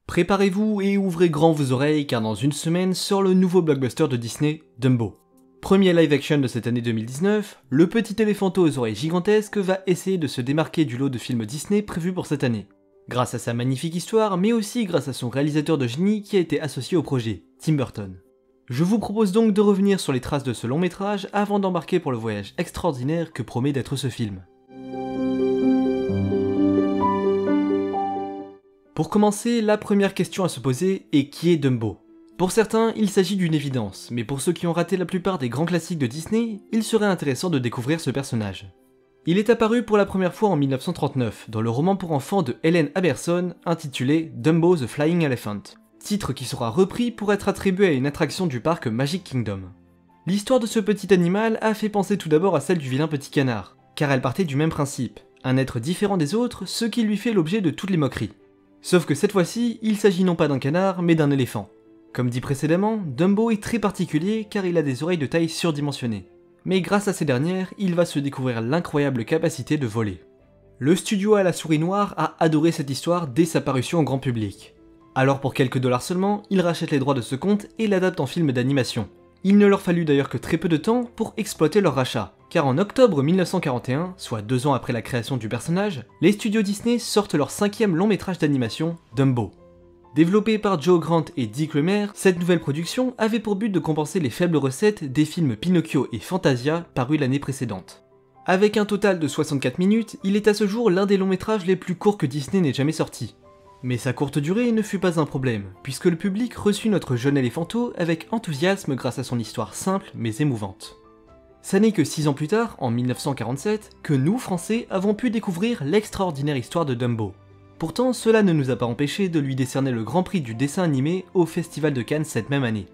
Préparez-vous et ouvrez grand vos oreilles car dans une semaine sort le nouveau blockbuster de Disney, Dumbo. Premier live action de cette année 2019, le petit éléphanteau aux oreilles gigantesques va essayer de se démarquer du lot de films Disney prévus pour cette année. Grâce à sa magnifique histoire, mais aussi grâce à son réalisateur de génie qui a été associé au projet, Tim Burton. Je vous propose donc de revenir sur les traces de ce long métrage avant d'embarquer pour le voyage extraordinaire que promet d'être ce film. Pour commencer, la première question à se poser est qui est Dumbo ? Pour certains, il s'agit d'une évidence, mais pour ceux qui ont raté la plupart des grands classiques de Disney, il serait intéressant de découvrir ce personnage. Il est apparu pour la première fois en 1939 dans le roman pour enfants de Helen Aberson intitulé Dumbo the Flying Elephant, titre qui sera repris pour être attribué à une attraction du parc Magic Kingdom. L'histoire de ce petit animal a fait penser tout d'abord à celle du vilain petit canard, car elle partait du même principe, un être différent des autres, ce qui lui fait l'objet de toutes les moqueries. Sauf que cette fois-ci, il s'agit non pas d'un canard, mais d'un éléphant. Comme dit précédemment, Dumbo est très particulier car il a des oreilles de taille surdimensionnée. Mais grâce à ces dernières, il va se découvrir l'incroyable capacité de voler. Le studio à la souris noire a adoré cette histoire dès sa parution au grand public. Alors pour quelques dollars seulement, ils rachètent les droits de ce conte et l'adaptent en film d'animation. Il ne leur fallut d'ailleurs que très peu de temps pour exploiter leur rachat, car en octobre 1941, soit 2 ans après la création du personnage, les studios Disney sortent leur 5e long métrage d'animation, Dumbo. Développé par Joe Grant et Dick Remer, cette nouvelle production avait pour but de compenser les faibles recettes des films Pinocchio et Fantasia parus l'année précédente. Avec un total de 64 minutes, il est à ce jour l'un des longs métrages les plus courts que Disney n'ait jamais sorti. Mais sa courte durée ne fut pas un problème, puisque le public reçut notre jeune éléphanteau avec enthousiasme grâce à son histoire simple mais émouvante. Ça n'est que 6 ans plus tard, en 1947, que nous, Français, avons pu découvrir l'extraordinaire histoire de Dumbo. Pourtant, cela ne nous a pas empêché de lui décerner le Grand Prix du dessin animé au Festival de Cannes cette même année.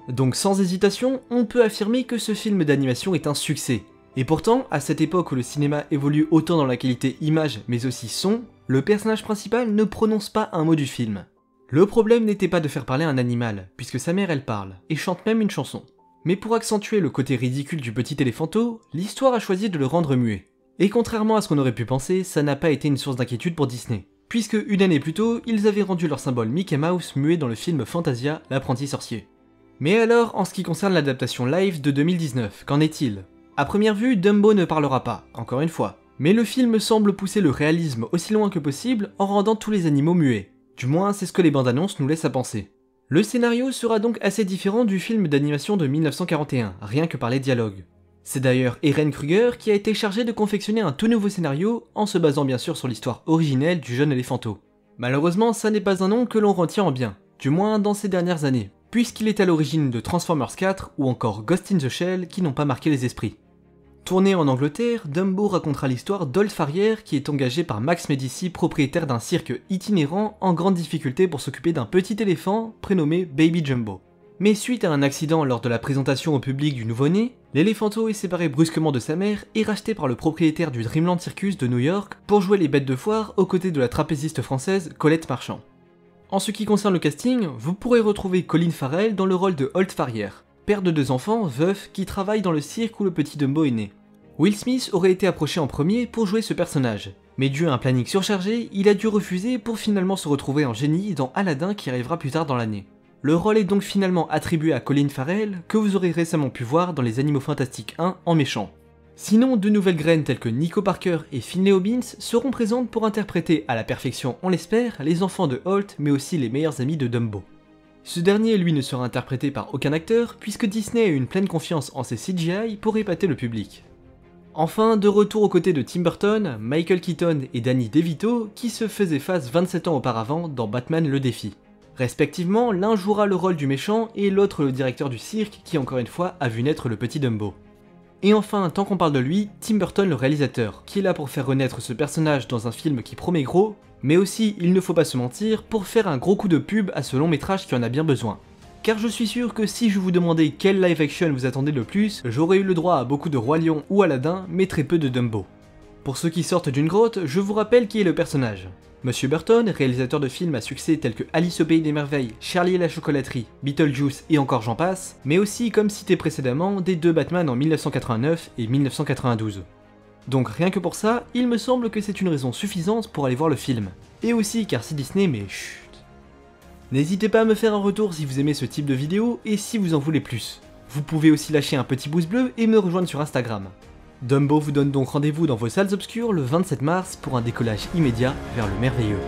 Donc sans hésitation, on peut affirmer que ce film d'animation est un succès. Et pourtant, à cette époque où le cinéma évolue autant dans la qualité image mais aussi son, le personnage principal ne prononce pas un mot du film. Le problème n'était pas de faire parler un animal, puisque sa mère elle parle, et chante même une chanson. Mais pour accentuer le côté ridicule du petit éléphanteau, l'histoire a choisi de le rendre muet. Et contrairement à ce qu'on aurait pu penser, ça n'a pas été une source d'inquiétude pour Disney. Puisque une année plus tôt, ils avaient rendu leur symbole Mickey Mouse muet dans le film Fantasia, l'apprenti sorcier. Mais alors, en ce qui concerne l'adaptation live de 2019, qu'en est-il ? À première vue, Dumbo ne parlera pas, encore une fois. Mais le film semble pousser le réalisme aussi loin que possible en rendant tous les animaux muets. Du moins, c'est ce que les bandes annonces nous laissent à penser. Le scénario sera donc assez différent du film d'animation de 1941, rien que par les dialogues. C'est d'ailleurs Ehren Kruger qui a été chargé de confectionner un tout nouveau scénario en se basant bien sûr sur l'histoire originelle du jeune éléphanteau. Malheureusement, ça n'est pas un nom que l'on retient en bien, du moins dans ces dernières années, puisqu'il est à l'origine de Transformers 4 ou encore Ghost in the Shell qui n'ont pas marqué les esprits. Tourné en Angleterre, Dumbo racontera l'histoire d'Old Farrier qui est engagé par Max Medici, propriétaire d'un cirque itinérant en grande difficulté pour s'occuper d'un petit éléphant prénommé Baby Jumbo. Mais suite à un accident lors de la présentation au public du nouveau-né, l'éléphanteau est séparé brusquement de sa mère et racheté par le propriétaire du Dreamland Circus de New York pour jouer les bêtes de foire aux côtés de la trapéziste française Colette Marchand. En ce qui concerne le casting, vous pourrez retrouver Colin Farrell dans le rôle de Old Farrier, père de 2 enfants, veuf, qui travaille dans le cirque où le petit Dumbo est né. Will Smith aurait été approché en premier pour jouer ce personnage, mais dû à un planning surchargé, il a dû refuser pour finalement se retrouver en génie dans Aladdin qui arrivera plus tard dans l'année. Le rôle est donc finalement attribué à Colin Farrell, que vous aurez récemment pu voir dans Les Animaux Fantastiques 1 en méchant. Sinon, de nouvelles graines telles que Nico Parker et Finley Hobbins seront présentes pour interpréter à la perfection, on l'espère, les enfants de Holt mais aussi les meilleurs amis de Dumbo. Ce dernier, lui, ne sera interprété par aucun acteur puisque Disney a eu une pleine confiance en ses CGI pour épater le public. Enfin, de retour aux côtés de Tim Burton, Michael Keaton et Danny DeVito qui se faisaient face 27 ans auparavant dans Batman le défi. Respectivement, l'un jouera le rôle du méchant et l'autre le directeur du cirque qui encore une fois a vu naître le petit Dumbo. Et enfin, tant qu'on parle de lui, Tim Burton le réalisateur, qui est là pour faire renaître ce personnage dans un film qui promet gros, mais aussi, il ne faut pas se mentir, pour faire un gros coup de pub à ce long métrage qui en a bien besoin. Car je suis sûr que si je vous demandais quel live action vous attendez le plus, j'aurais eu le droit à beaucoup de Roi Lion ou Aladdin, mais très peu de Dumbo. Pour ceux qui sortent d'une grotte, je vous rappelle qui est le personnage. Monsieur Burton, réalisateur de films à succès tels que Alice au Pays des Merveilles, Charlie et la Chocolaterie, Beetlejuice et encore j'en passe, mais aussi, comme cité précédemment, des 2 Batman en 1989 et 1992. Donc rien que pour ça, il me semble que c'est une raison suffisante pour aller voir le film. Et aussi car si Disney, mais chut. N'hésitez pas à me faire un retour si vous aimez ce type de vidéo et si vous en voulez plus. Vous pouvez aussi lâcher un petit pouce bleu et me rejoindre sur Instagram. Dumbo vous donne donc rendez-vous dans vos salles obscures le 27 mars pour un décollage immédiat vers le merveilleux.